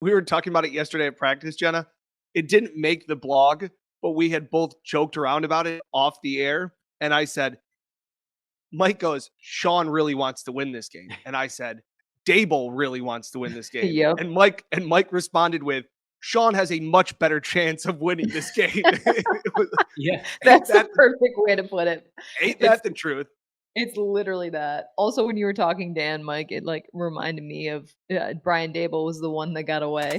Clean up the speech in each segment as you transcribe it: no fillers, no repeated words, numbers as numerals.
We were talking about it yesterday at practice, Jenna. It didn't make the blog, but we had both joked around about it off the air. And I said, Mike goes, Sean really wants to win this game. And I said, DABOLL really wants to win this game. Yep. And Mike responded with, Sean has a much better chance of winning this game. Yeah. That's the perfect way to put it. Ain't that the truth? It's literally that. Also, when you were talking Dan, Mike, it like reminded me of Brian Daboll was the one that got away.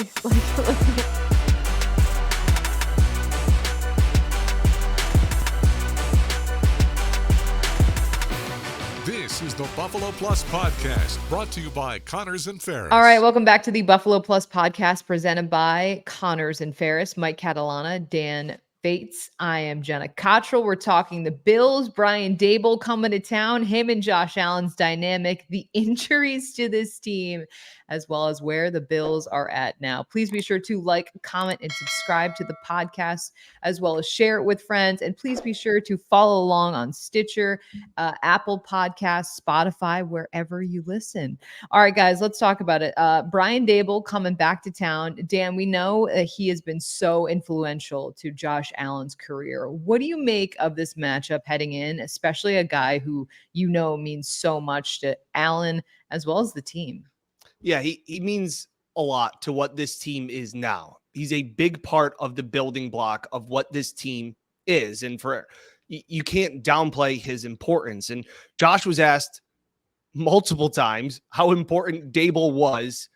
This is the Buffalo Plus Podcast, brought to you by Connors and Ferris. All right, welcome back to the Buffalo Plus Podcast, presented by Connors and Ferris. Mike Catalana, Dan Bates. I am Jenna Cottrell. We're talking the Bills. Brian Daboll coming to town. Him and Josh Allen's dynamic. The injuries to this team, as well as where the Bills are at now. Please be sure to like, comment, and subscribe to the podcast, as well as share it with friends. And please be sure to follow along on Stitcher, Apple Podcasts, Spotify, wherever you listen. All right, guys, let's talk about it. Brian Daboll coming back to town. Dan, we know he has been so influential to Josh Allen's career. What do you make of this matchup heading in, especially a guy who you know means so much to Allen as well as the team? Yeah, he means a lot to what this team is now. He's a big part of the building block of what this team is. And you can't downplay his importance. And Josh was asked multiple times how important Daboll was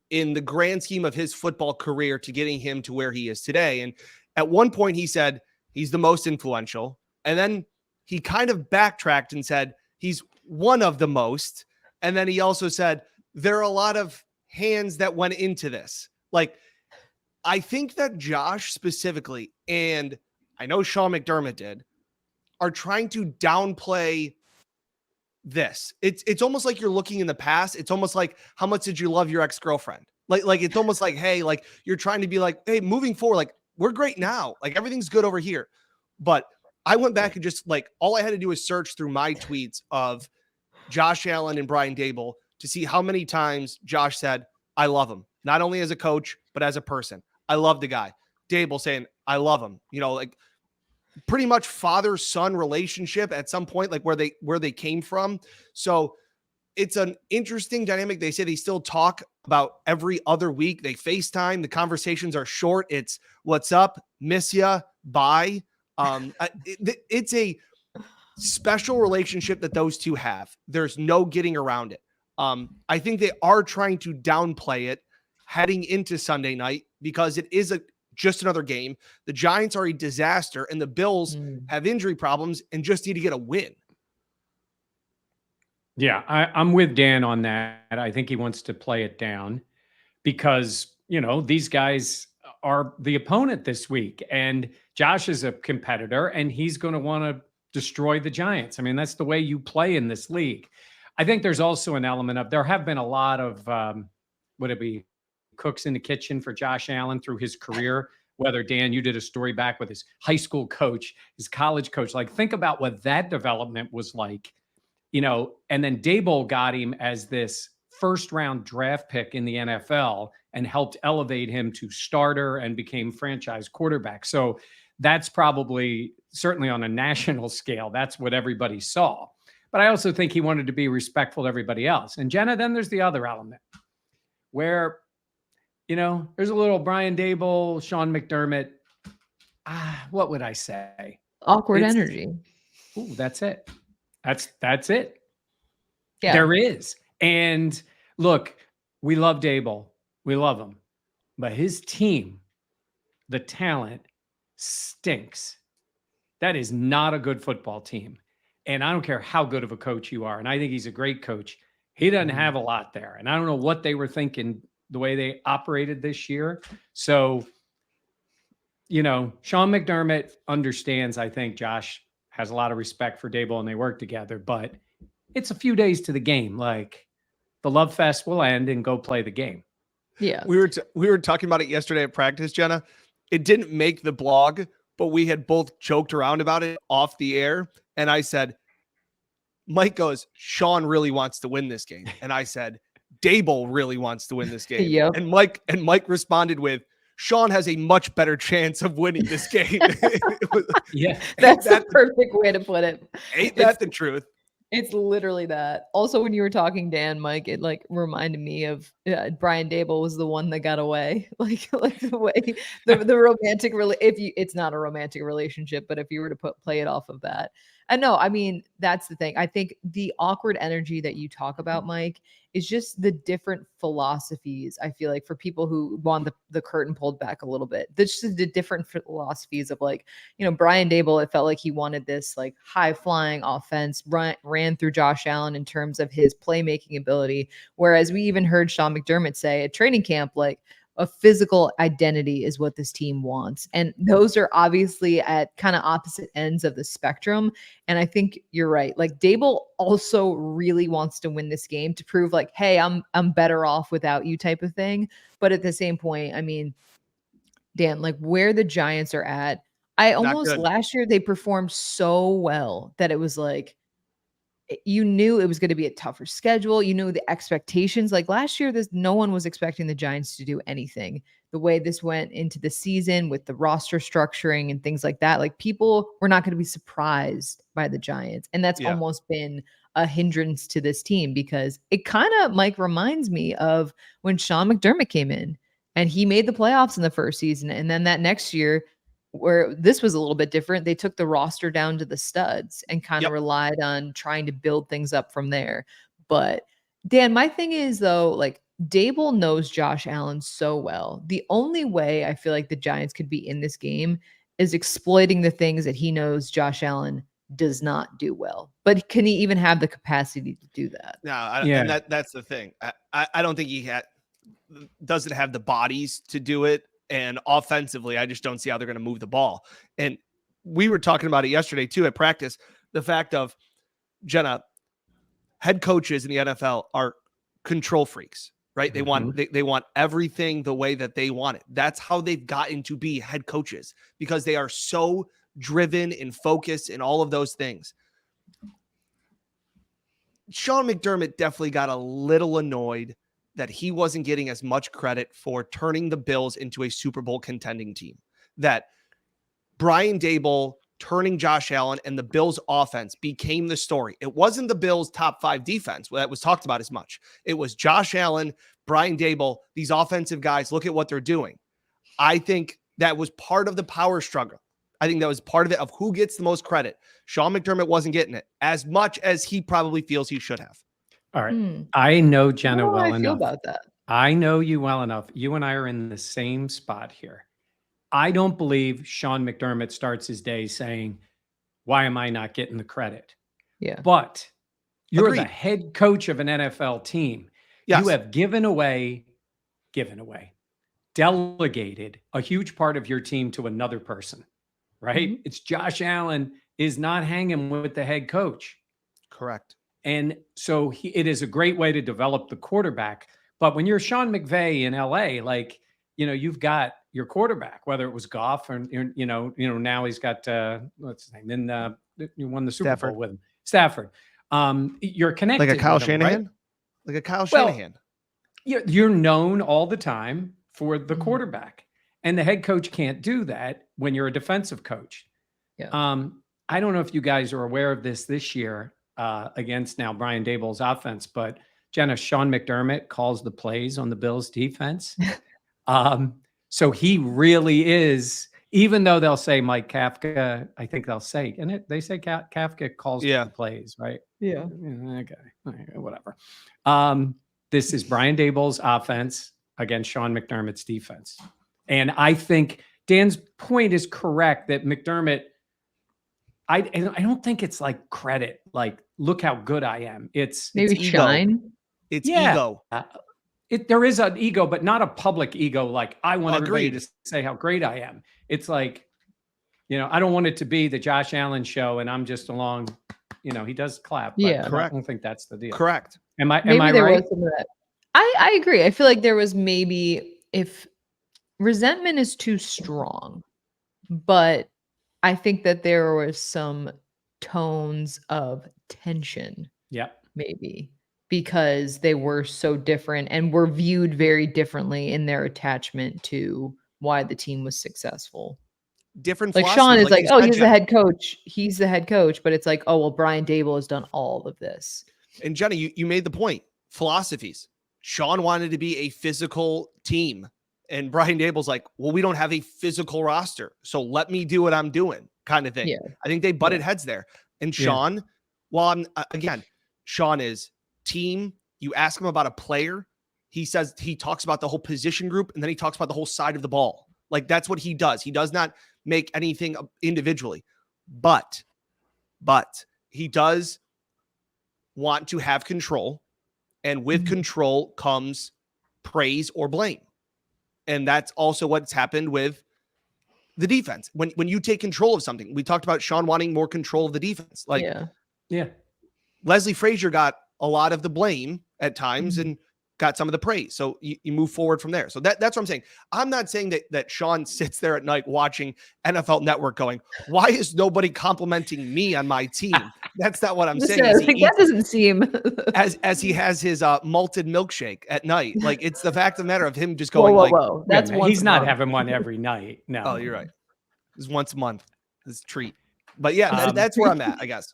in the grand scheme of his football career to getting him to where he is today. And at one point he said he's the most influential. And then he kind of backtracked and said he's one of the most. And then he also said, there are a lot of hands that went into this. Like, I think that Josh specifically, and I know Sean McDermott did, are trying to downplay this. It's almost like you're looking in the past. It's almost like, how much did you love your ex-girlfriend? Like it's almost like, hey, like you're trying to be like, hey, moving forward, like we're great now. Like everything's good over here. But I went back and just like, all I had to do was search through my tweets of Josh Allen and Brian Daboll to see how many times Josh said, I love him, not only as a coach, but as a person. I love the guy. Daboll saying, I love him, you know, like pretty much father-son relationship at some point, like where they came from. So it's an interesting dynamic. They say they still talk about every other week. They FaceTime. The conversations are short. It's what's up, miss ya, bye. It's a special relationship that those two have. There's no getting around it. I think they are trying to downplay it heading into Sunday night because it is just another game. The Giants are a disaster and the Bills have injury problems and just need to get a win. Yeah, I'm with Dan on that. I think he wants to play it down because, you know, these guys are the opponent this week and Josh is a competitor and he's going to want to destroy the Giants. I mean, that's the way you play in this league. I think there's also an element of, there have been a lot of, would it be cooks in the kitchen for Josh Allen through his career, whether Dan, you did a story back with his high school coach, his college coach, like think about what that development was like, you know, and then Daboll got him as this first round draft pick in the NFL and helped elevate him to starter and became franchise quarterback. So that's probably certainly on a national scale. That's what everybody saw. But I also think he wanted to be respectful to everybody else. And Jenna, then there's the other element where, you know, there's a little Brian Daboll, Sean McDermott. What would I say? Awkward energy. Ooh, that's it. That's it. Yeah. There is. And look, we love Daboll. We love him. But his team, the talent stinks. That is not a good football team. And I don't care how good of a coach you are. And I think he's a great coach. He doesn't have a lot there. And I don't know what they were thinking the way they operated this year. So, you know, Sean McDermott understands, I think Josh has a lot of respect for Daboll and they work together, but it's a few days to the game. Like the love fest will end and go play the game. Yeah. We were talking about it yesterday at practice, Jenna. It didn't make the blog, but we had both joked around about it off the air. And I said, Mike goes, Sean really wants to win this game. And I said, Daboll really wants to win this game. Yep. And Mike responded with, Sean has a much better chance of winning this game. Yeah. That's the perfect way to put it. Ain't that the truth? It's literally that. Also, when you were talking, Dan, Mike, it like reminded me of Brian Daboll was the one that got away. Like the way the romantic it's not a romantic relationship, but if you were to play it off of that. And no, I mean, that's the thing. I think the awkward energy that you talk about, Mike, is just the different philosophies. I feel like for people who want the curtain pulled back a little bit, that's just the different philosophies of like, Brian Daboll, it felt like he wanted this like high flying offense, ran through Josh Allen in terms of his playmaking ability. Whereas we even heard Sean McDermott say at training camp, like, a physical identity is what this team wants. And those are obviously at kind of opposite ends of the spectrum. And I think you're right. Like Daboll also really wants to win this game to prove like, hey, I'm better off without you type of thing. But at the same point, I mean, Dan, like where the Giants are at, last year they performed so well that it was like, you knew it was going to be a tougher schedule. You knew the expectations. Like last year, no one was expecting the Giants to do anything. The way this went into the season with the roster structuring and things like that, like people were not going to be surprised by the Giants. And that's almost been a hindrance to this team because it kind of, Mike, reminds me of when Sean McDermott came in and he made the playoffs in the first season. And then that next year, where this was a little bit different, they took the roster down to the studs and kind of relied on trying to build things up from there. But Dan, my thing is though, like Daboll knows Josh Allen so well. The only way I feel like the Giants could be in this game is exploiting the things that he knows Josh Allen does not do well. But can he even have the capacity to do that? No, and that's the thing. I don't think he doesn't have the bodies to do it. And offensively, I just don't see how they're going to move the ball. And we were talking about it yesterday too at practice. The fact of, Jenna, head coaches in the NFL are control freaks, right? They want they want everything the way that they want it. That's how they've gotten to be head coaches because they are so driven and focused and all of those things. Sean McDermott definitely got a little annoyed that he wasn't getting as much credit for turning the Bills into a Super Bowl contending team. That Brian Daboll turning Josh Allen and the Bills offense became the story. It wasn't the Bills' top 5 defense that was talked about as much. It was Josh Allen, Brian Daboll, these offensive guys. Look at what they're doing. I think that was part of the power struggle. I think that was part of it, of who gets the most credit. Sean McDermott wasn't getting it as much as he probably feels he should have. All right. I know Jenna well enough. I feel about that. I know you well enough. You and I are in the same spot here. I don't believe Sean McDermott starts his day saying, why am I not getting the credit? Yeah. But you're the head coach of an NFL team. Yes. You have given away, delegated a huge part of your team to another person, right? Mm-hmm. It's Josh Allen is not hanging with the head coach. Correct. And so it is a great way to develop the quarterback. But when you're Sean McVay in LA, like, you've got your quarterback, whether it was Goff or, now he's got, what's his name? Then you won the Super Bowl with him. Stafford. You're connected. Like a Kyle Shanahan? Right? Like a Kyle Shanahan. You're known all the time for the quarterback. And the head coach can't do that when you're a defensive coach. Yeah. I don't know if you guys are aware of this year. Against now Brian Daboll's offense, but Jenna, Sean McDermott calls the plays on the Bills defense. So he really is, even though they'll say Mike Kafka, I think they'll say, and they say Kafka calls the plays, right? Yeah. Okay, whatever. This is Brian Daboll's offense against Sean McDermott's defense. And I think Dan's point is correct that McDermott, I don't think it's like credit, like, look how good I am. It's maybe ego. shine. It's ego. There is an ego, but not a public ego. Like, I want everybody to say how great I am. It's like, I don't want it to be the Josh Allen show and I'm just along, he does clap. But correct. I don't think that's the deal. Correct. Am I right? Was some of that. I agree. I feel like there was maybe, if resentment is too strong, but I think that there was some tones of tension. Yeah. Maybe. because they were so different and were viewed very differently in their attachment to why the team was successful. Different Like Sean philosophies, is like like, you oh, said, he's the Jenny. head coach. He's the head coach. But it's like, oh, well, Brian Daboll has done all of this. And Jenny, you made the point. Philosophies. Sean wanted to be a physical team. And Brian Daboll's like, well, we don't have a physical roster. So let me do what I'm doing, kind of thing. Yeah. I think they butted heads there. And Sean, Sean is team. You ask him about a player. He talks about the whole position group, and then he talks about the whole side of the ball. Like, that's what he does. He does not make anything individually, but he does want to have control, and with control comes praise or blame. And that's also what's happened with the defense. When you take control of something, we talked about Sean wanting more control of the defense. Like, Yeah. Leslie Frazier got a lot of the blame at times and got some of the praise. So you move forward from there. So that's what I'm saying. I'm not saying that Sean sits there at night watching NFL Network going, why is nobody complimenting me on my team? That's not what I'm saying. That doesn't seem as he has his malted milkshake at night. Like, it's the fact of the matter of him just whoa, going whoa. That's once he's a not month. having one every night. No. Oh, you're right. It's once a month. It's a treat. But yeah, that's where I'm at, I guess.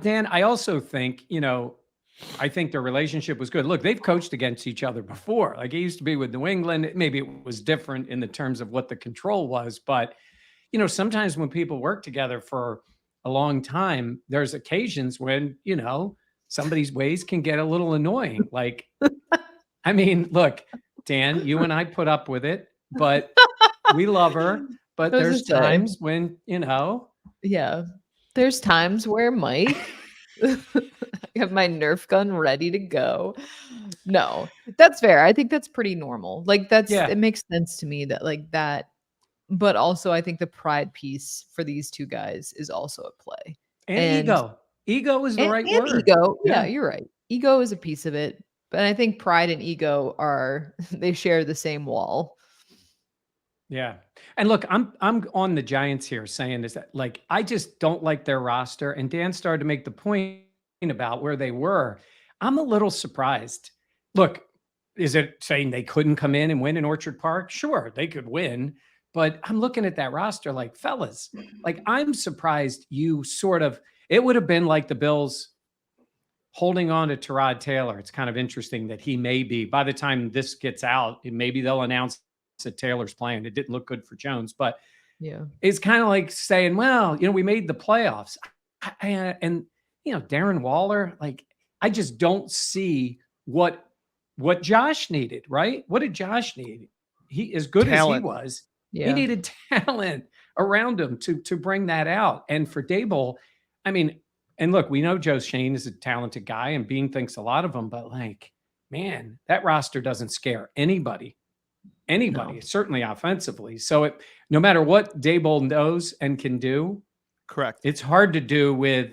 Dan, I also think, I think their relationship was good. Look, they've coached against each other before. Like, he used to be with New England. Maybe it was different in the terms of what the control was. But, sometimes when people work together for a long time, there's occasions when, somebody's ways can get a little annoying. Like, I mean, look, Dan, you and I put up with it, but we love her. But there's times when, Yeah. There's times where Mike, I have my Nerf gun ready to go. No, that's fair. I think that's pretty normal. Like, it makes sense to me that like that. But also, I think the pride piece for these two guys is also at play. And ego. Ego is the right word. Ego. Yeah, you're right. Ego is a piece of it. But I think pride and ego they share the same wall. Yeah. And look, I'm on the Giants here saying is that, like, I just don't like their roster. And Dan started to make the point about where they were. I'm a little surprised. Look, is it saying they couldn't come in and win in Orchard Park? Sure, they could win. But I'm looking at that roster like, fellas, like, I'm surprised it would have been like the Bills holding on to Tyrod Taylor. It's kind of interesting that he may be, by the time this gets out, maybe they'll announce that Taylor's playing. It didn't look good for Jones, but it's kind of like saying, well, we made the playoffs. And Darren Waller, like, I just don't see what Josh needed, right? What did Josh need? He, as good as he was, he needed talent around him to bring that out. And for Daboll, I mean, and look, we know Joe Shane is a talented guy and Bean thinks a lot of him, but like, man, that roster doesn't scare anybody, certainly offensively. So no matter what Daboll knows and can do, correct, it's hard to do with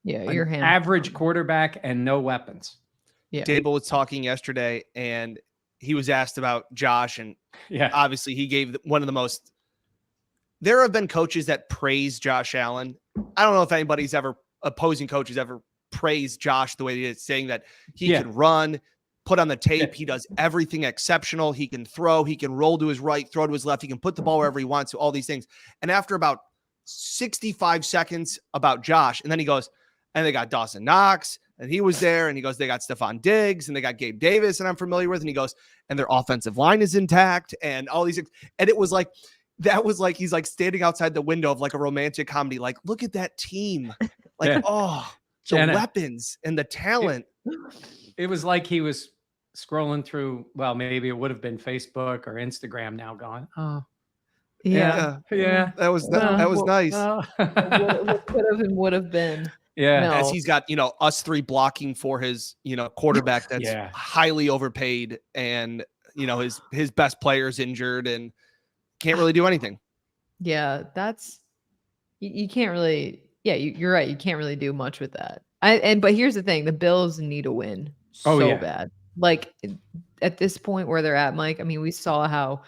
your average quarterback and no weapons. Yeah. Daboll was talking yesterday and he was asked about Josh, and obviously he gave one of the most. There have been coaches that praise Josh Allen. I don't know if anybody's opposing coaches ever praised Josh the way he did, saying that he could run, put on the tape. He does everything exceptional. He can throw, he can roll to his right, throw to his left. He can put the ball wherever he wants to, all these things. And after about 65 seconds about Josh, and then he goes, and they got Dawson Knox, and he was there, and he goes, they got Stephon Diggs, and they got Gabe Davis, and I'm familiar with, and he goes, and their offensive line is intact, and all these things. And it was like, that was like, he's like standing outside the window of like a romantic comedy. Like, look at that team. Like, the weapons and the talent. It was like he was scrolling through, well, maybe it would have been Facebook or Instagram now gone, oh, yeah. That was nice. What could have and would have been. Yeah. No. As he's got, us three blocking for his, quarterback that's highly overpaid, and, his best player's injured and can't really do anything. Yeah, you can't really, you're right. You can't really do much with that. But here's the thing, the Bills need a win bad. Like, at this point where they're at, Mike, I mean, we saw how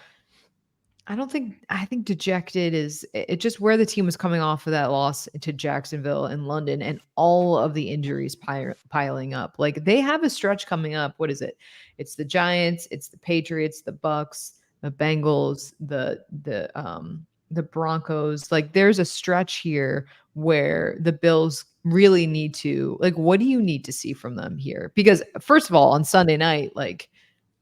I think dejected is it just where the team was coming off of that loss to Jacksonville and London and all of the injuries piling up. Like they have a stretch coming up. What is it? It's the Giants, it's the Patriots, the Bucks, the Bengals, the Broncos. Like there's a stretch here where the Bills really need to, like, what do you need to see from them here? Because first of all, on Sunday night, like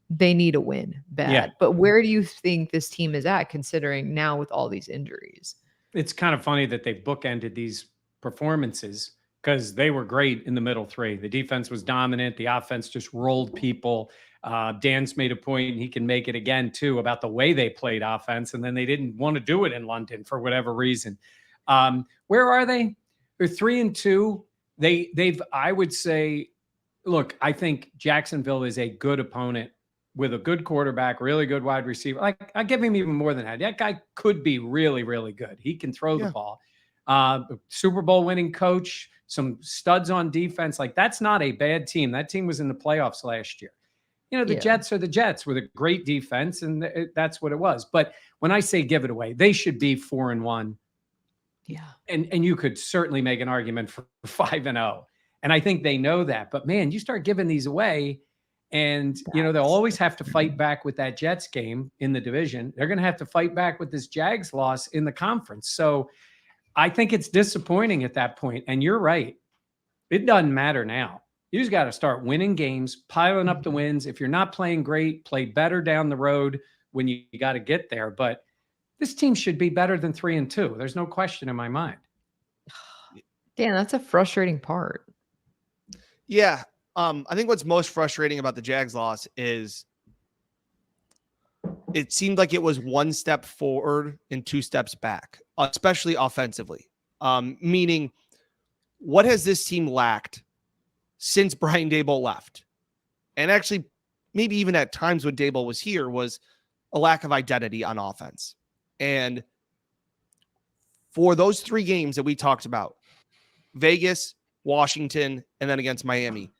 they need a win bad. Yeah. But where do you think this team is at considering now with all these injuries? It's kind of funny that they bookended these performances because they were great in the middle three. The defense was dominant. The offense just rolled people. Dan's made a point, and he can make it again too, about the way they played offense. And then they didn't want to do it in London for whatever reason. Where are they? They're 3-2. They've, I would say, look, I think Jacksonville is a good opponent with a good quarterback, really good wide receiver. Like I give him even more than that. That guy could be really, really good. He can throw the ball. Super Bowl winning coach, some studs on defense. Like that's not a bad team. That team was in the playoffs last year. You know, the Jets are the Jets with a great defense, and that's what it was. But when I say give it away, they should be 4-1. Yeah. And you could certainly make an argument for 5-0. And I think they know that. But man, you start giving these away, and, you know, they'll always have to fight back with that Jets game in the division. They're going to have to fight back with this Jags loss in the conference. So I think it's disappointing at that point. And you're right. It doesn't matter now. You just got to start winning games, piling up the wins. If you're not playing great, play better down the road when you got to get there. But this team should be better than 3-2. There's no question in my mind. Dan, that's a frustrating part. Yeah. I think what's most frustrating about the Jags loss is it seemed like it was one step forward and two steps back, especially offensively. Meaning, what has this team lacked since Brian Daboll left? And actually, maybe even at times when Daboll was here, was a lack of identity on offense. And for those three games that we talked about, Vegas, Washington, and then against Miami,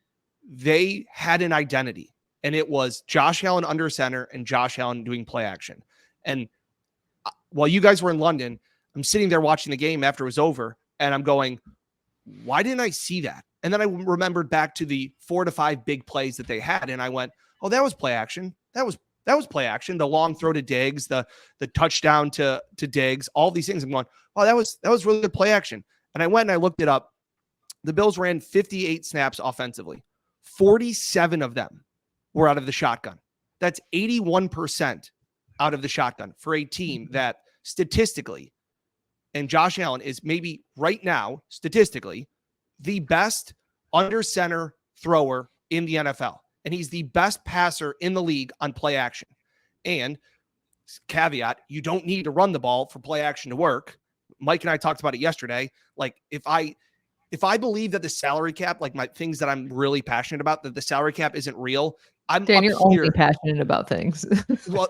they had an identity, and it was Josh Allen under center and Josh Allen doing play action. And while you guys were in London, I'm sitting there watching the game after it was over, and I'm going, why didn't I see that? And then I remembered back to the 4 to 5 big plays that they had, and I went, oh, that was play action. That was play action. The long throw to Diggs, the touchdown to Diggs, all these things. I'm going, oh, that was really good play action. And I went and I looked it up. The Bills ran 58 snaps offensively. 47 of them were out of the shotgun. That's 81% out of the shotgun for a team that statistically, and Josh Allen is maybe right now, statistically, the best under center thrower in the NFL. And he's the best passer in the league on play action. And caveat, you don't need to run the ball for play action to work. Mike and I talked about it yesterday. Like if I believe that the salary cap, like my things that I'm really passionate about, that the salary cap isn't real, Dan, you're only passionate about things. Well,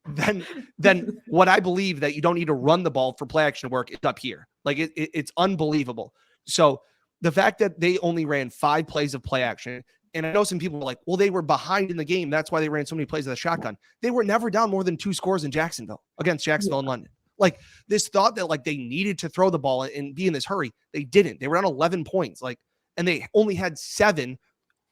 then what I believe that you don't need to run the ball for play action to work is up here. Like it's unbelievable. So the fact that they only ran 5 plays of play action, and I know some people were like, well, they were behind in the game. That's why they ran so many plays of the shotgun. They were never down more than 2 scores in Jacksonville against Jacksonville and London. Like this thought that like they needed to throw the ball and be in this hurry. They didn't. They were on 11 points. Like, and they only had 7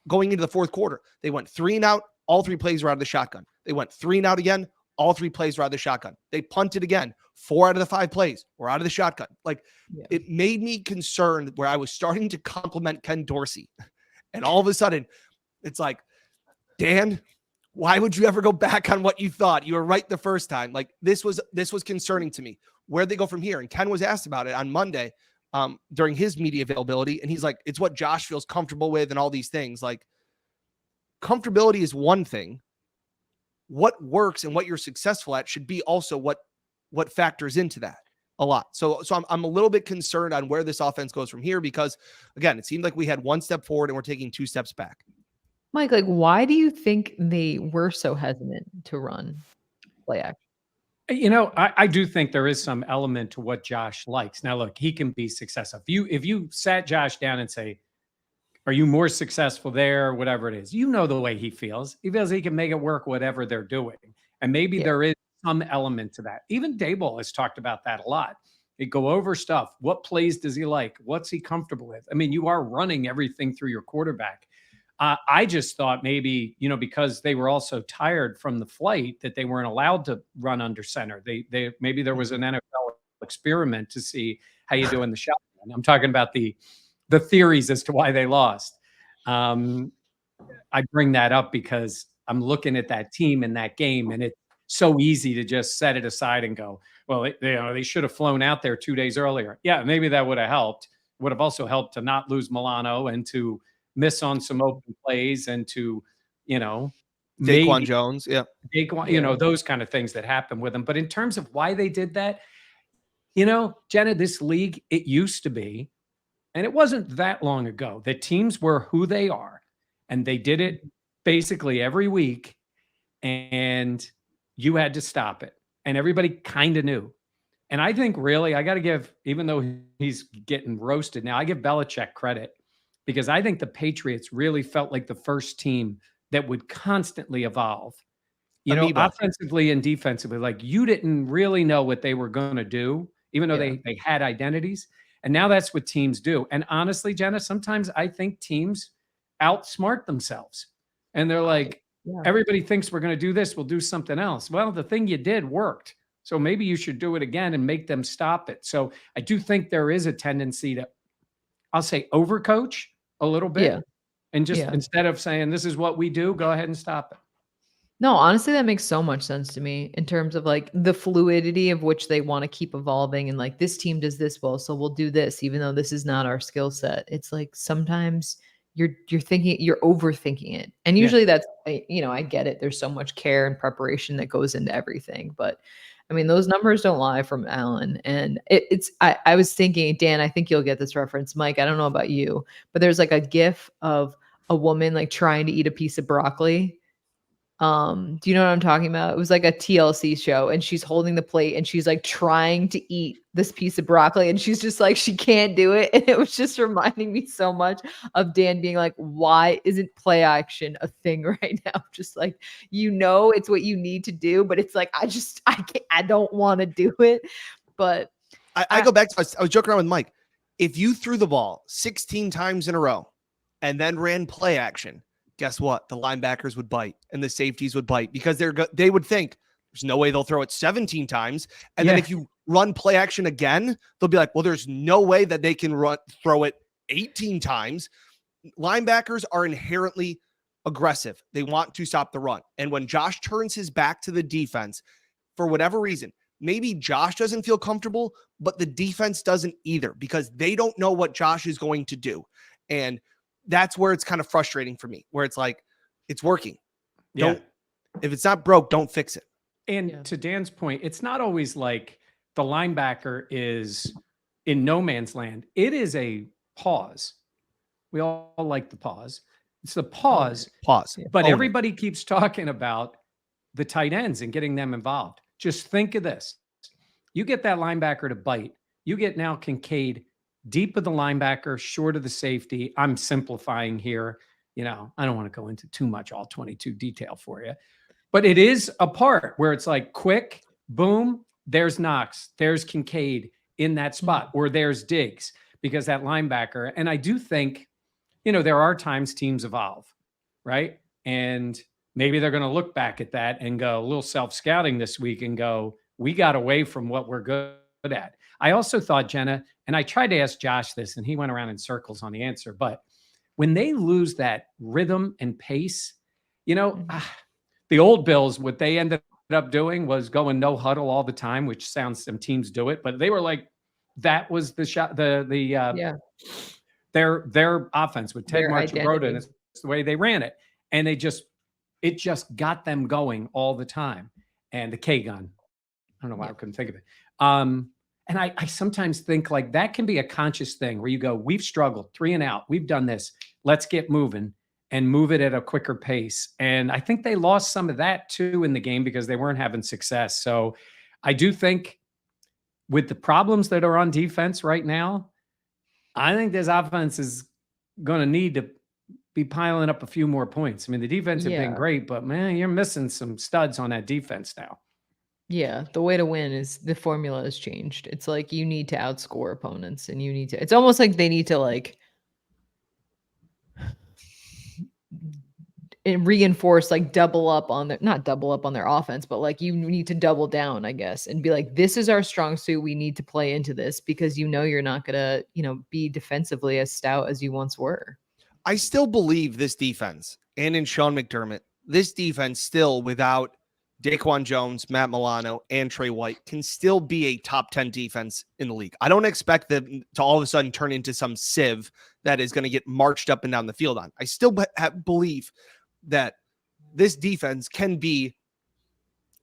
going into the fourth quarter. They went 3 and out. All 3 plays were out of the shotgun. They went 3 and out again. All 3 plays were out of the shotgun. They punted again. 4 out of the 5 plays were out of the shotgun. Like it made me concerned where I was starting to compliment Ken Dorsey. And all of a sudden it's like, Dan, why would you ever go back on what you thought? You were right the first time. Like this was concerning to me. Where'd they go from here? And Ken was asked about it on Monday during his media availability. And he's like, it's what Josh feels comfortable with and all these things. Like comfortability is one thing. What works and what you're successful at should be also what factors into that a lot. So I'm a little bit concerned on where this offense goes from here, because again, it seemed like we had 1 step forward and we're taking 2 steps back. Mike, like, why do you think they were so hesitant to run play action? You know, I do think there is some element to what Josh likes. Now, look, he can be successful. If you sat Josh down and say, are you more successful there, whatever it is, you know the way he feels. He feels he can make it work, whatever they're doing. And maybe there is some element to that. Even Daboll has talked about that a lot. They go over stuff. What plays does he like? What's he comfortable with? I mean, you are running everything through your quarterback. I just thought maybe, because they were also tired from the flight that they weren't allowed to run under center. They maybe there was an NFL experiment to see how you do in the shotgun. I'm talking about the theories as to why they lost. I bring that up because I'm looking at that team in that game, and it's so easy to just set it aside and go, well, they should have flown out there 2 days earlier. Yeah, maybe that would have helped. Would have also helped to not lose Milano and to miss on some open plays and to, Daquan Jones. Yeah. Daquan, those kind of things that happen with them. But in terms of why they did that, Jenna, this league, it used to be, and it wasn't that long ago, that teams were who they are. And they did it basically every week, and you had to stop it. And everybody kind of knew. And I think really, I got to give, even though he's getting roasted now, I give Belichick credit because I think the Patriots really felt like the first team that would constantly evolve, offensively and defensively. Like you didn't really know what they were going to do, even though they had identities. And now that's what teams do. And honestly, Jenna, sometimes I think teams outsmart themselves. And they're like, everybody thinks we're going to do this. We'll do something else. Well, the thing you did worked. So maybe you should do it again and make them stop it. So I do think there is a tendency to, I'll say, overcoach a little bit. Yeah. And just instead of saying, this is what we do, go ahead and stop it. No, honestly, that makes so much sense to me in terms of like the fluidity of which they want to keep evolving. And like, this team does this well, so we'll do this, even though this is not our skill set. It's like, sometimes you're overthinking it. And usually that's, I get it. There's so much care and preparation that goes into everything. But I mean, those numbers don't lie from Allen. And I was thinking, Dan, I think you'll get this reference. Mike, I don't know about you, but there's like a GIF of a woman like trying to eat a piece of broccoli. Do you know what I'm talking about? It was like a TLC show, and she's holding the plate and she's like trying to eat this piece of broccoli, and she's just like, she can't do it. And it was just reminding me so much of Dan being like, why isn't play action a thing right now? Just like, it's what you need to do, but it's like, I don't want to do it. But I go back to, I was joking around with Mike. If you threw the ball 16 times in a row and then ran play action, guess what? The linebackers would bite and the safeties would bite because they would think there's no way they'll throw it 17 times. And then if you run play action again, they'll be like, well, there's no way that they can throw it 18 times. Linebackers are inherently aggressive. They want to stop the run. And when Josh turns his back to the defense, for whatever reason, maybe Josh doesn't feel comfortable, but the defense doesn't either because they don't know what Josh is going to do. And that's where it's kind of frustrating for me, where it's like, it's working. If it's not broke, don't fix it. And to Dan's point, it's not always like the linebacker is in no man's land. It is a pause. We all like the pause. It's the pause. But everybody keeps talking about the tight ends and getting them involved. Just think of this. You get that linebacker to bite. You get now Kincaid deep of the linebacker, short of the safety. I'm simplifying here. I don't want to go into too much all 22 detail for you, but it is a part where it's like quick, boom, there's Knox, there's Kincaid in that spot, or there's Diggs, because that linebacker. And I do think, there are times teams evolve, right? And maybe they're going to look back at that and go a little self-scouting this week and go, we got away from what we're good at. I also thought, Jenna, and I tried to ask Josh this, and he went around in circles on the answer, but when they lose that rhythm and pace, the old Bills, what they ended up doing was going no huddle all the time, which sounds, some teams do it, but they were like, that was the shot, their offense with Ted Marchibroda, and it's the way they ran it. And it just got them going all the time. And the K gun, I don't know why I couldn't think of it. And I sometimes think like that can be a conscious thing where you go, we've struggled 3 and out. We've done this. Let's get moving and move it at a quicker pace. And I think they lost some of that too in the game because they weren't having success. So I do think with the problems that are on defense right now, I think this offense is going to need to be piling up a few more points. I mean, the defense have been great, but man, you're missing some studs on that defense now. Yeah, the way to win is the formula has changed. It's like you need to outscore opponents and you need to, it's almost like they need to like reinforce, like double up on their, not double up on their offense, but like you need to double down, I guess, and be like, this is our strong suit. We need to play into this because you're not going to, be defensively as stout as you once were. I still believe this defense, and in Sean McDermott, this defense still without Daquan Jones, Matt Milano, and Trey White can still be a top 10 defense in the league. I don't expect them to all of a sudden turn into some sieve that is going to get marched up and down the field on. I still believe that this defense can be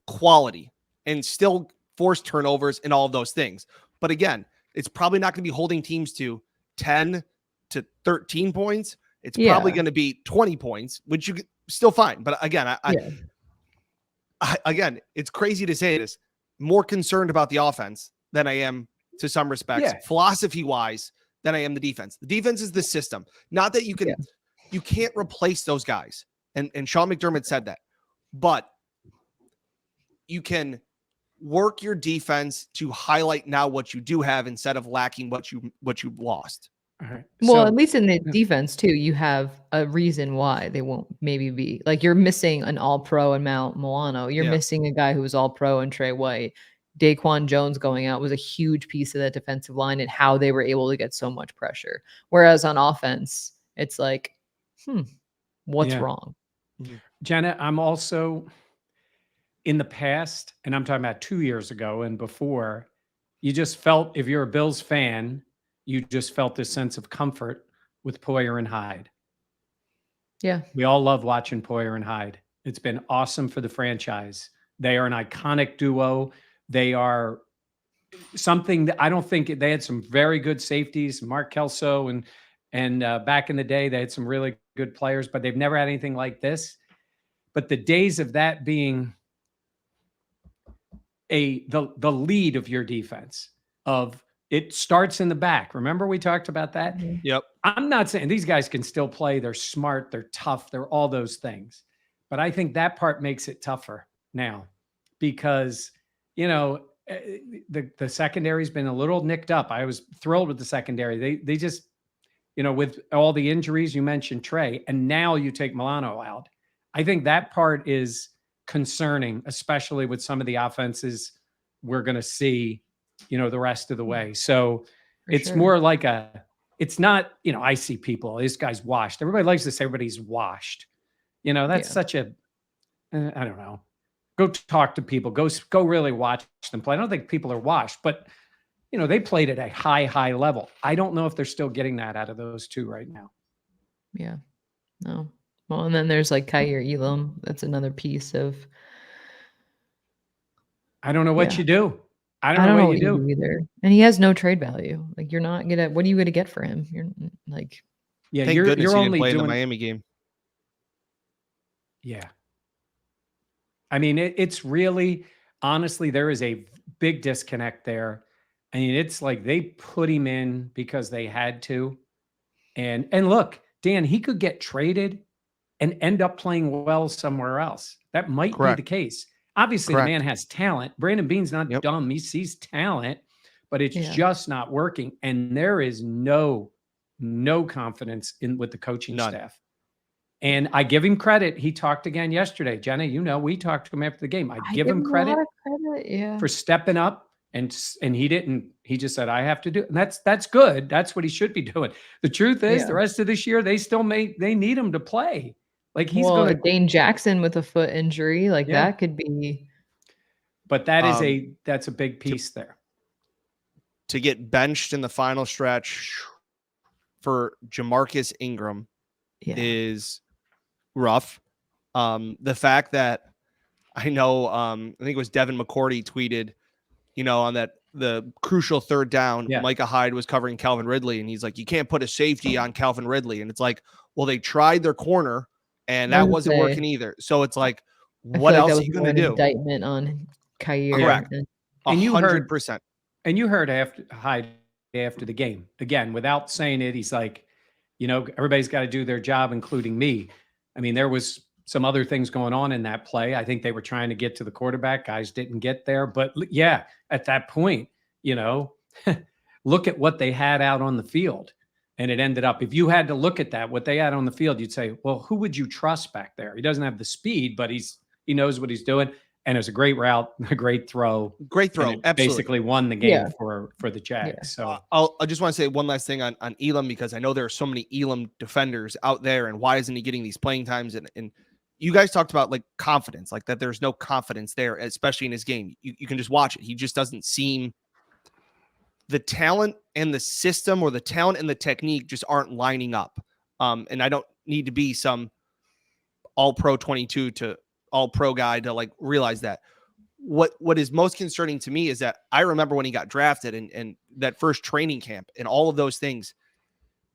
quality and still force turnovers and all of those things. But again, it's probably not going to be holding teams to 10 to 13 points. It's probably going to be 20 points, which you still fine. But again, again, it's crazy to say this, more concerned about the offense than I am to some respects, philosophy wise, than I am the defense. The defense is the system. Not that you can't replace those guys. And Sean McDermott said that, but you can work your defense to highlight now what you do have instead of lacking what you lost. Right. Well, at least in the defense too, you have a reason why they won't maybe be like, you're missing an all-pro and Milano. You're missing a guy who was all-pro and Trey White. Daquan Jones going out was a huge piece of that defensive line and how they were able to get so much pressure. Whereas on offense, it's like, what's wrong? Jenna, I'm also in the past, and I'm talking about 2 years ago and before, you just felt, if you're a Bills fan, you just felt this sense of comfort with Poyer and Hyde. Yeah. We all love watching Poyer and Hyde. It's been awesome for the franchise. They are an iconic duo. They are something that I don't think they had some very good safeties, Mark Kelso, and back in the day, they had some really good players, but they've never had anything like this. But the days of that being the lead of your defense, of it starts in the back. Remember we talked about that? Yep. I'm not saying these guys can still play. They're smart. They're tough. They're all those things. But I think that part makes it tougher now because, the secondary's been a little nicked up. I was thrilled with the secondary. They just, with all the injuries, you mentioned Trey, and now you take Milano out. I think that part is concerning, especially with some of the offenses we're going to see, the rest of the way. So it's more like it's not, I see people, this guy's washed. Everybody likes to say everybody's washed. That's such a, I don't know. Go talk to people, go really watch them play. I don't think people are washed, but they played at a high level. I don't know if they're still getting that out of those two right now. Yeah. No. Well, and then there's like Kyer Elam. That's another piece of. I don't know what you do. I don't know what you do either. And he has no trade value. Like you're not gonna. What are you gonna get for him? You're like. Yeah, thank goodness you're only doing the Miami game. Yeah. I mean, it's really, honestly, there is a big disconnect there. I mean, it's like they put him in because they had to. And look, Dan, he could get traded and end up playing well somewhere else. That might be the case. Obviously, the man has talent. Brandon Beane's not dumb. He sees talent, but it's just not working. And there is no confidence with the coaching staff. And I give him credit. He talked again yesterday. Jenna, we talked to him after the game. I give him credit for stepping up, and he didn't. He just said, "I have to do it." And that's good. That's what he should be doing. The truth is, the rest of this year, they need him to play. Like he's going to Dane Jackson with a foot injury, that could be. But that's a big piece there. To get benched in the final stretch for Jamarcus Ingram is rough. The fact that I know, I think it was Devin McCourty tweeted, on that the crucial third down, Micah Hyde was covering Calvin Ridley, and he's like, you can't put a safety on Calvin Ridley. And it's like, well, they tried their corner, and that wasn't working either. So it's like, what else are you going to do? Indictment on Kyer. Correct. And you 100%. And you heard Hyde after the game, again, without saying it, he's like, everybody's got to do their job, including me. I mean, there was some other things going on in that play. I think they were trying to get to the quarterback. Guys didn't get there. But yeah, at that point, look at what they had out on the field. And it ended up, if you had to look at that, what they had on the field, you'd say, well, who would you trust back there? He doesn't have the speed, but he knows what he's doing. And it was a great route, a great throw. Absolutely. Basically won the game for the Jags. So I just want to say one last thing on Elam, because I know there are so many Elam defenders out there, and why isn't he getting these playing times? And you guys talked about like confidence, like that there's no confidence there, especially in his game. You can just watch it. He just doesn't seem, the talent and the system, or the talent and the technique just aren't lining up. And I don't need to be some all-pro 22 to all-pro guy to like realize that. What is most concerning to me is that I remember when he got drafted and that first training camp and all of those things,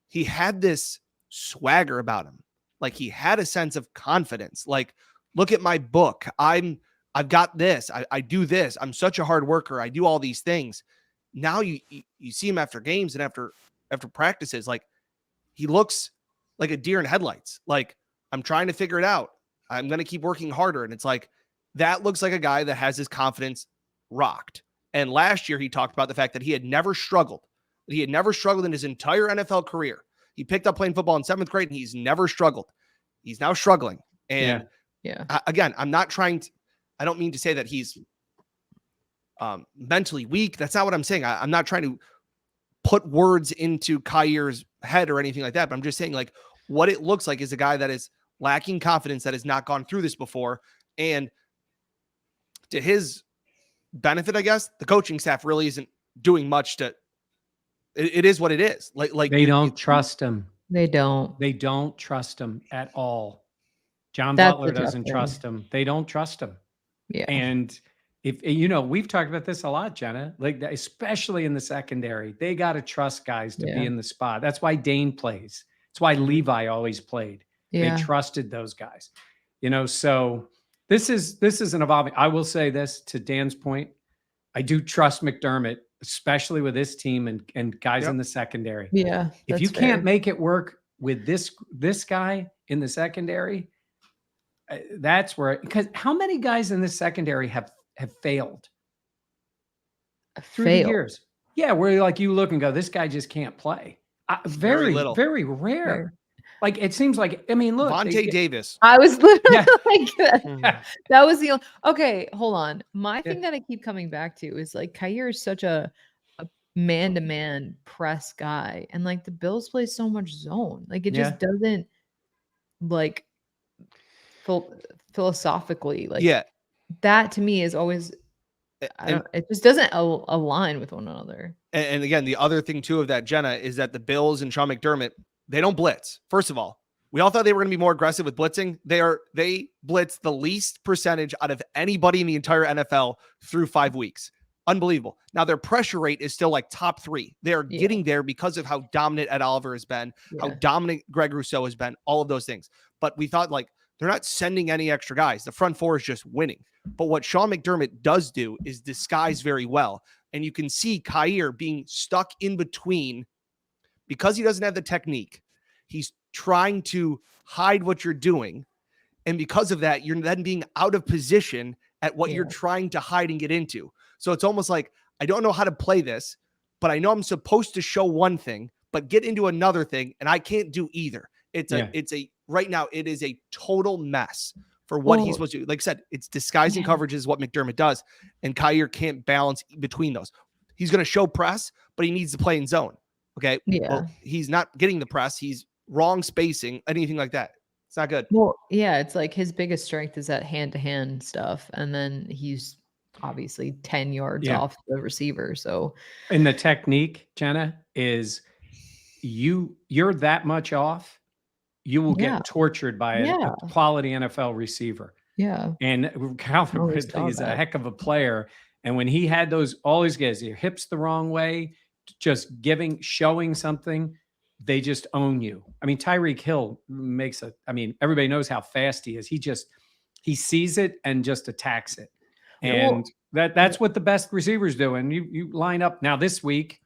he had this swagger about him. Like he had a sense of confidence. Like, look at my book. I've got this. I do this. I'm such a hard worker. I do all these things. Now you see him after games and after practices, like he looks like a deer in headlights. Like, I'm trying to figure it out. I'm going to keep working harder. And it's like, that looks like a guy that has his confidence rocked. And last year he talked about the fact that he had never struggled. He had never struggled in his entire NFL career. He picked up playing football in 7th grade and he's never struggled. He's now struggling. And again, I don't mean to say that he's mentally weak. That's not what I'm saying. I'm not trying to put words into Kair's head or anything like that, but I'm just saying, like, what it looks like is a guy that is lacking confidence, that has not gone through this before. And to his benefit, I guess, the coaching staff really isn't doing much to, it is what it is. Like they don't trust him. They don't trust him at all. John Butler doesn't trust him. They don't trust him. Yeah. And if we've talked about this a lot, Jenna, like especially in the secondary, they got to trust guys to be in the spot. That's why Dane plays. That's why Levi always played. Yeah. They trusted those guys, so this is an evolving. I will say this to Dan's point. I do trust McDermott, especially with this team and guys in the secondary. Yeah. If you can't make it work with this guy in the secondary, that's where, because how many guys in this secondary have failed through the years? Yeah, where like you look and go, this guy just can't play. Very little, very rare. Like it seems like, I mean, look, Vontae Davis. I was literally like that. That was the okay. Hold on. My thing that I keep coming back to is like Kair is such a man-to-man press guy, and like the Bills play so much zone. Like it just doesn't like philosophically like that to me is always. It just doesn't align with one another. And again, the other thing too of that, Jenna, is that the Bills and Sean McDermott, they don't blitz. First of all, we all thought they were going to be more aggressive with blitzing. They blitz the least percentage out of anybody in the entire NFL through 5 weeks. Unbelievable. Now their pressure rate is still like top 3. They are getting there because of how dominant Ed Oliver has been, how dominant Greg Rousseau has been, all of those things. But we thought like they're not sending any extra guys. The front four is just winning. But what Sean McDermott does do is disguise very well. And you can see Kair being stuck in between because he doesn't have the technique. He's trying to hide what you're doing. And because of that, you're then being out of position at what you're trying to hide and get into. So it's almost like, I don't know how to play this, but I know I'm supposed to show one thing, but get into another thing. And I can't do either. Right now, it is a total mess for what he's supposed to do. Like I said, it's disguising coverage is what McDermott does. And Kair can't balance between those. He's going to show press, but he needs to play in zone. Okay. Yeah. Well, he's not getting the press. He's wrong spacing, anything like that. It's not good. Well, yeah. It's like his biggest strength is that hand-to-hand stuff. And then he's obviously 10 yards off the receiver. So, and the technique, Jenna, is you're that much off, you will get tortured by a quality NFL receiver. Yeah. And Calvin Ridley is a heck of a player. And when he had all his guys, your hips the wrong way, just showing something, they just own you. I mean, Tyreek Hill everybody knows how fast he is. He sees it and just attacks it. And that's what the best receivers do. And you line up now this week.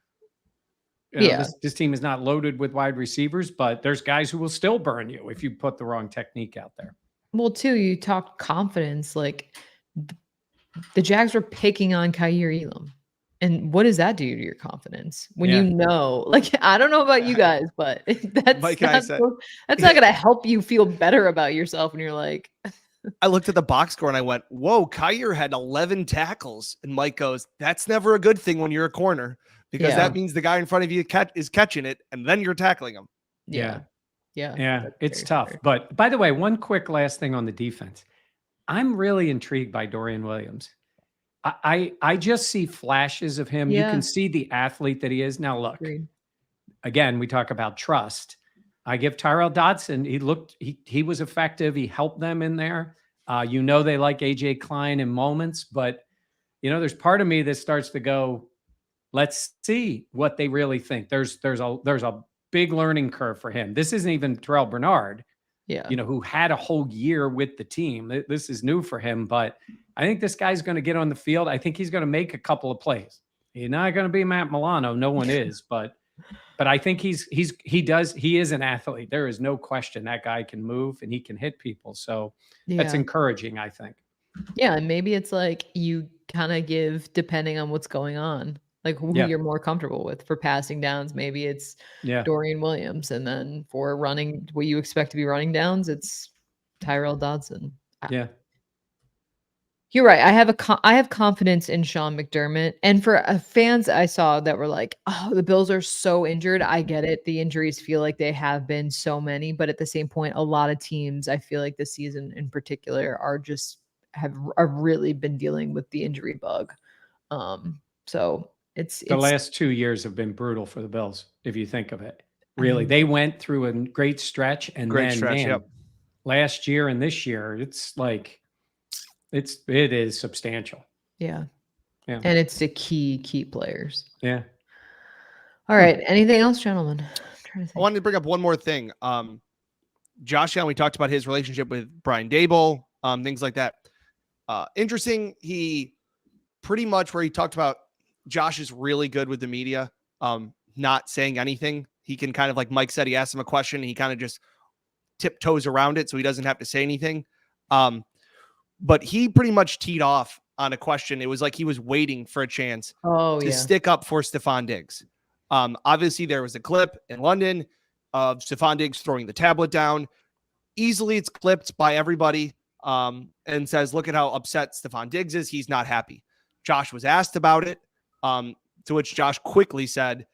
This team is not loaded with wide receivers, but there's guys who will still burn you if you put the wrong technique out there. Well, too, you talked confidence. Like the Jags were picking on Kaiir Elam. And what does that do to your confidence when you know, like, I don't know about you guys, but that's Mike and I not, said, that's not going to help you feel better about yourself. And you're like, I looked at the box score and I went, whoa, Kaiir had 11 tackles. And Mike goes, that's never a good thing when you're a corner, because that means the guy in front of you is catching it and then you're tackling him. Yeah. It's tough. Fair. But by the way, one quick last thing on the defense. I'm really intrigued by Dorian Williams. I just see flashes of him. You can see the athlete that he is. Now, look, again, we talk about trust. I give Tyrell Dodson, he was effective. He helped them in there. They like AJ Klein in moments, but there's part of me that starts to go, let's see what they really think. There's a big learning curve for him. This isn't even Terrell Bernard, who had a whole year with the team. This is new for him, but I think this guy's going to get on the field. I think he's going to make a couple of plays. He's not going to be Matt Milano. No one is, but I think he is an athlete. There is no question that guy can move and he can hit people. So that's encouraging, I think. Yeah. And maybe it's like you kind of give, depending on what's going on, like who you're more comfortable with for passing downs. Maybe it's Dorian Williams. And then for running, what you expect to be running downs, it's Tyrell Dodson. Yeah. You're right. I have confidence in Sean McDermott. And for fans I saw that were like, oh, the Bills are so injured. I get it. The injuries feel like they have been so many. But at the same point, a lot of teams, I feel like this season in particular, have really been dealing with the injury bug. So it's the last 2 years have been brutal for the Bills, if you think of it. Really, they went through a great stretch, and last year and this year, it's like it is substantial. Yeah. And it's the key players. Yeah. All right. Anything else, gentlemen? I wanted to bring up one more thing. Josh Allen, we talked about his relationship with Brian Daboll, things like that. Interesting. He pretty much where he talked about Josh is really good with the media, not saying anything. He can kind of, like Mike said, he asked him a question and he kind of just tiptoes around it so he doesn't have to say anything. But he pretty much teed off on a question. It was like he was waiting for a chance to stick up for Stephon Diggs. Obviously, there was a clip in London of Stephon Diggs throwing the tablet down. Easily, it's clipped by everybody and says, look at how upset Stephon Diggs is. He's not happy. Josh was asked about it, to which Josh quickly said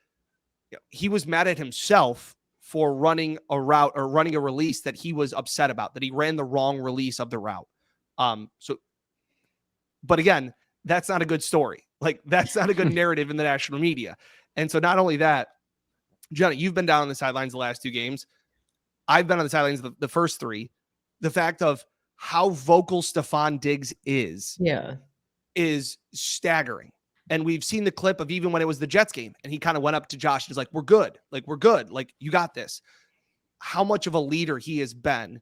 he was mad at himself for running a route or running a release that he was upset about, that he ran the wrong release of the route. But again, that's not a good story. Like, that's not a good narrative in the national media. And so not only that, Jenna, you've been down on the sidelines the last 2 games. I've been on the sidelines the first 3. The fact of how vocal Stephon Diggs is staggering. And we've seen the clip of even when it was the Jets game and he kind of went up to Josh and was like, we're good. Like, you got this. How much of a leader he has been.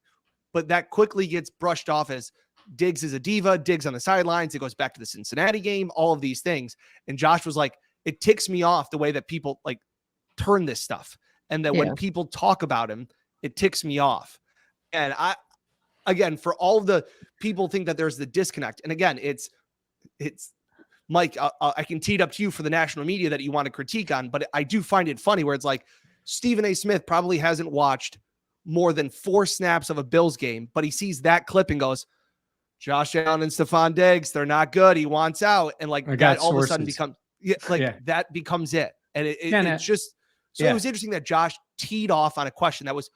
But that quickly gets brushed off as Diggs is a diva, Diggs on the sidelines. It goes back to the Cincinnati game, all of these things. And Josh was like, it ticks me off the way that people like turn this stuff. And that when people talk about him, it ticks me off. And again, for all of the people think that there's the disconnect. And again, it's Mike, I can tee it up to you for the national media that you want to critique on, but I do find it funny where it's like Stephen A. Smith probably hasn't watched more than 4 snaps of a Bills game, but he sees that clip and goes, Josh Allen and Stephon Diggs, they're not good. He wants out. And like that all of a sudden becomes that becomes it. And it's just, so it was interesting that Josh teed off on a question that was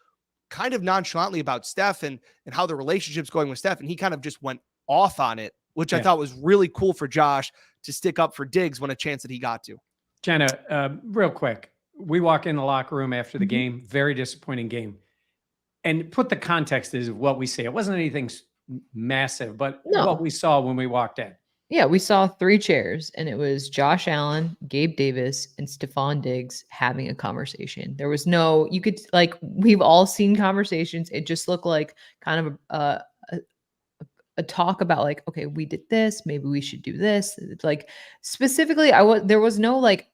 kind of nonchalantly about Steph and how the relationship's going with Steph. And he kind of just went off on it, which I thought was really cool for Josh to stick up for Diggs when a chance that he got to. Jenna, real quick, we walk in the locker room after the game, very disappointing game. And put the context is what we say. It wasn't anything massive, but what we saw when we walked in. Yeah, we saw 3 chairs, and it was Josh Allen, Gabe Davis, and Stephon Diggs having a conversation. There was no, you could, like, we've all seen conversations. It just looked like kind of a talk about like, okay, we did this, maybe we should do this. It's like specifically, there was no like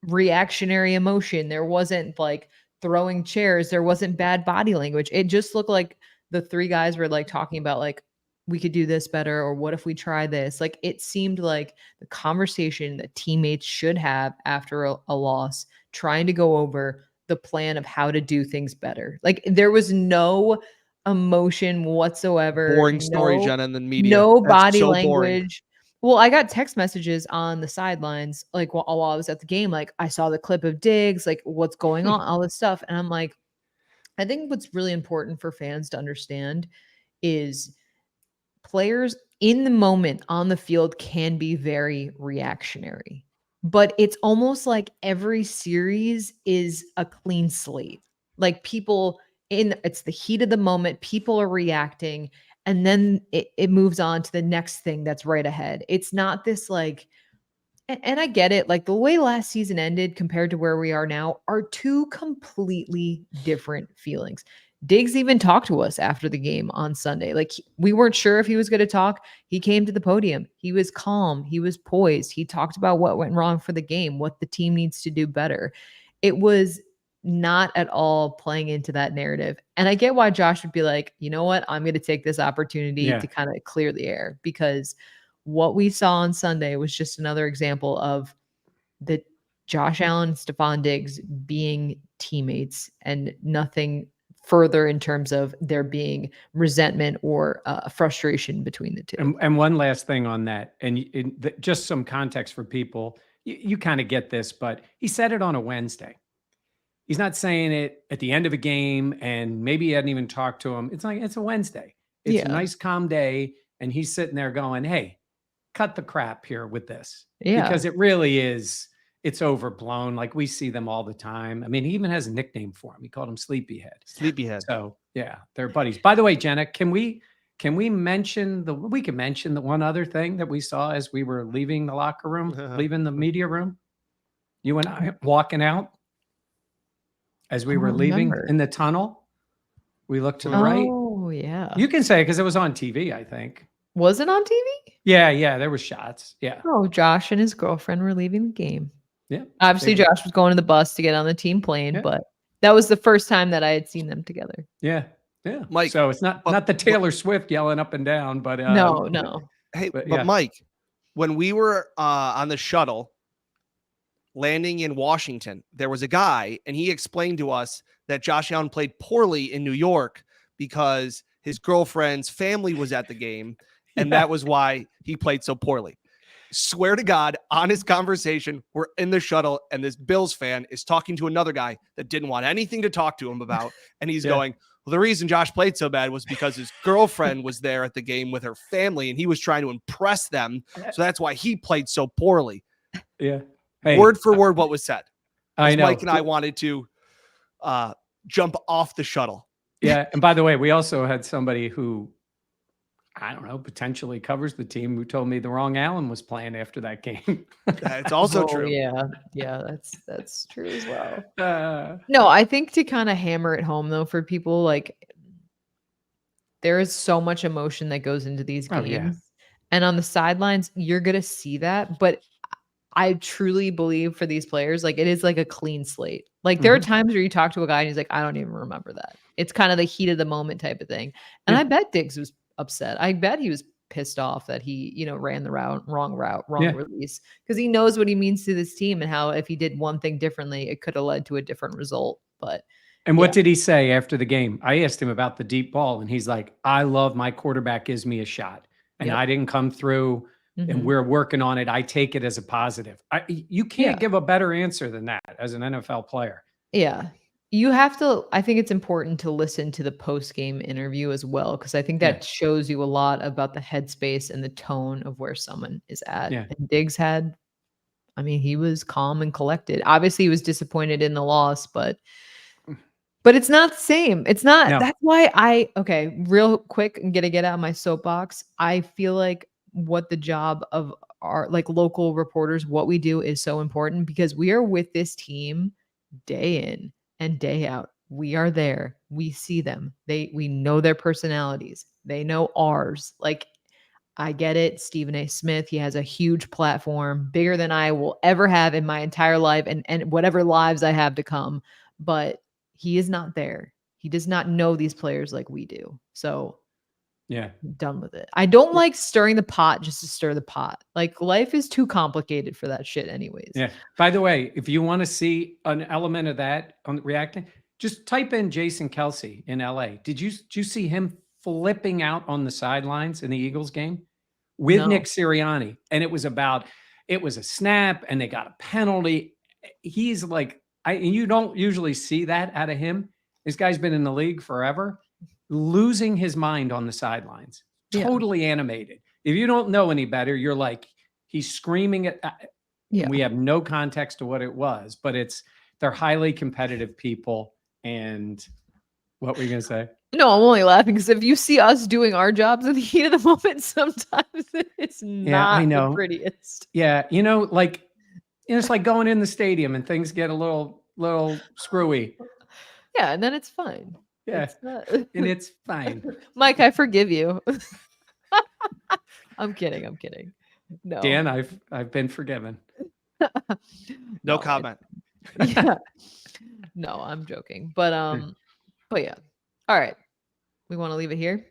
reactionary emotion. There wasn't like throwing chairs. There wasn't bad body language. It just looked like the three guys were like talking about like, we could do this better, or what if we try this? Like, it seemed like the conversation that teammates should have after a loss, trying to go over the plan of how to do things better. Like, there was no emotion whatsoever. Boring story, Jenna, in the media. No That's body so boring. language. Well, I got text messages on the sidelines, like while I was at the game, like, I saw the clip of Diggs, like, what's going on, all this stuff. And I'm like, I think what's really important for fans to understand is players in the moment on the field can be very reactionary, but it's almost like every series is a clean slate. Like, it's the heat of the moment, people are reacting, and then it moves on to the next thing that's right ahead. It's not this like, and I get it, like the way last season ended compared to where we are now are two completely different feelings. Diggs even talked to us after the game on Sunday. Like, we weren't sure if he was going to talk. He came to the podium. He was calm. He was poised. He talked about what went wrong for the game, what the team needs to do better. It was not at all playing into that narrative. And I get why Josh would be like, you know what? I'm going to take this opportunity to kind of clear the air, because what we saw on Sunday was just another example of the Josh Allen and Stephon Diggs being teammates, and nothing further in terms of there being resentment or frustration between the two. And one last thing on that, and just some context for people, you kind of get this, but he said it on a Wednesday. He's not saying it at the end of a game, and maybe he hadn't even talked to him. It's like, it's a Wednesday. It's a nice, calm day, and he's sitting there going, hey, cut the crap here with this. Yeah. Because it really is, it's overblown. Like, we see them all the time. I mean, he even has a nickname for him. He called him Sleepyhead. Sleepyhead. So yeah, they're buddies. By the way, Jenna, can we mention the one other thing that we saw as we were leaving the locker room, leaving the media room? You and I walking out as we were leaving in the tunnel. We looked to the right. Oh, yeah. You can say, because it was on TV, I think. Was it on TV? Yeah, there were shots. Yeah. Oh, Josh and his girlfriend were leaving the game. Yeah. Obviously, Josh was going to the bus to get on the team plane, but that was the first time that I had seen them together. Yeah. Mike, so it's not the Taylor Swift yelling up and down, but no. Hey, but Mike, when we were on the shuttle landing in Washington, there was a guy, and he explained to us that Josh Allen played poorly in New York because his girlfriend's family was at the game, and that was why he played so poorly. Swear to God, honest conversation, we're in the shuttle, and this Bills fan is talking to another guy that didn't want anything to talk to him about, and he's going, well, the reason Josh played so bad was because his girlfriend was there at the game with her family, and he was trying to impress them, so that's why he played so poorly. Yeah. Hey, word for word what was said. I know. Mike and I wanted to jump off the shuttle. Yeah, and by the way, we also had somebody who, I don't know, potentially covers the team, who told me the wrong Allen was playing after that game. It's also true. Yeah, that's true as well. No, I think to kind of hammer it home though for people, like, there is so much emotion that goes into these games. And on the sidelines, you're gonna see that, but I truly believe for these players, like, it is like a clean slate. Like, there are times where you talk to a guy and he's like, I don't even remember that. It's kind of the heat of the moment type of thing. And I bet Diggs was upset. I bet he was pissed off that he, ran the wrong release, because he knows what he means to this team and how if he did one thing differently, it could have led to a different result. And what did he say after the game? I asked him about the deep ball, and he's like, I love my quarterback gives me a shot, and I didn't come through. And we're working on it. I take it as a positive. You can't give a better answer than that as an NFL player. Yeah. You have to, I think it's important to listen to the post-game interview as well, because I think that shows you a lot about the headspace and the tone of where someone is at. Yeah. And Diggs he was calm and collected. Obviously, he was disappointed in the loss, but it's not the same. It's not. No. That's why real quick, and get out of my soapbox. I feel like what the job of our local reporters, what we do is so important, because we are with this team day in and day out. We are there. We see them. We know their personalities. They know ours. I get it. Stephen A. Smith, he has a huge platform, bigger than I will ever have in my entire life and whatever lives I have to come. But he is not there. He does not know these players like we do. So Yeah. I'm done with it. I don't like stirring the pot just to stir the pot. Like life is too complicated for that shit anyways. Yeah. By the way, if you want to see an element of that on reacting, just type in Jason Kelsey in LA. Did you see him flipping out on the sidelines in the Eagles game with No. Nick Sirianni? And it was a snap and they got a penalty. He's like, and you don't usually see that out of him. This guy's been in the league forever, losing his mind on the sidelines, Yeah. totally animated. If you don't know any better, you're like, he's screaming at. Yeah. We have no context to what it was, but they're highly competitive people. And what were you going to say? No, I'm only laughing because if you see us doing our jobs in the heat of the moment, sometimes it's not the prettiest. Yeah. Like, it's like going in the stadium and things get a little screwy. Yeah. And then it's fine. Yeah. And it's fine. Mike, I forgive you. I'm kidding. No. Dan, I've been forgiven. No comment. Yeah. No, I'm joking. But yeah. All right. We want to leave it here.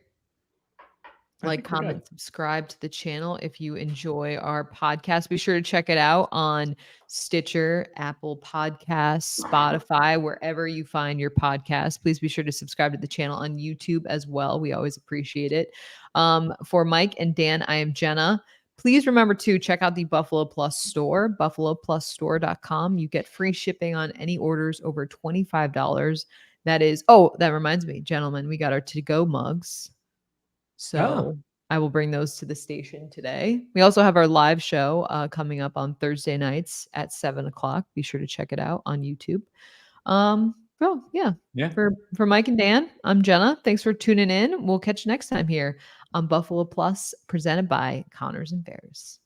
Like, comment, subscribe to the channel if you enjoy our podcast. Be sure to check it out on Stitcher, Apple Podcasts, Spotify, wherever you find your podcast. Please be sure to subscribe to the channel on YouTube as well. We always appreciate it. For Mike and Dan, I am Jenna. Please remember to check out the Buffalo Plus store, buffaloplusstore.com. You get free shipping on any orders over $25. That reminds me, gentlemen, we got our to-go mugs. So I will bring those to the station today. We also have our live show coming up on Thursday nights at 7:00. Be sure to check it out on YouTube. Yeah. For Mike and Dan, I'm Jenna. Thanks for tuning in. We'll catch you next time here on Buffalo Plus, presented by Connors and Ferris.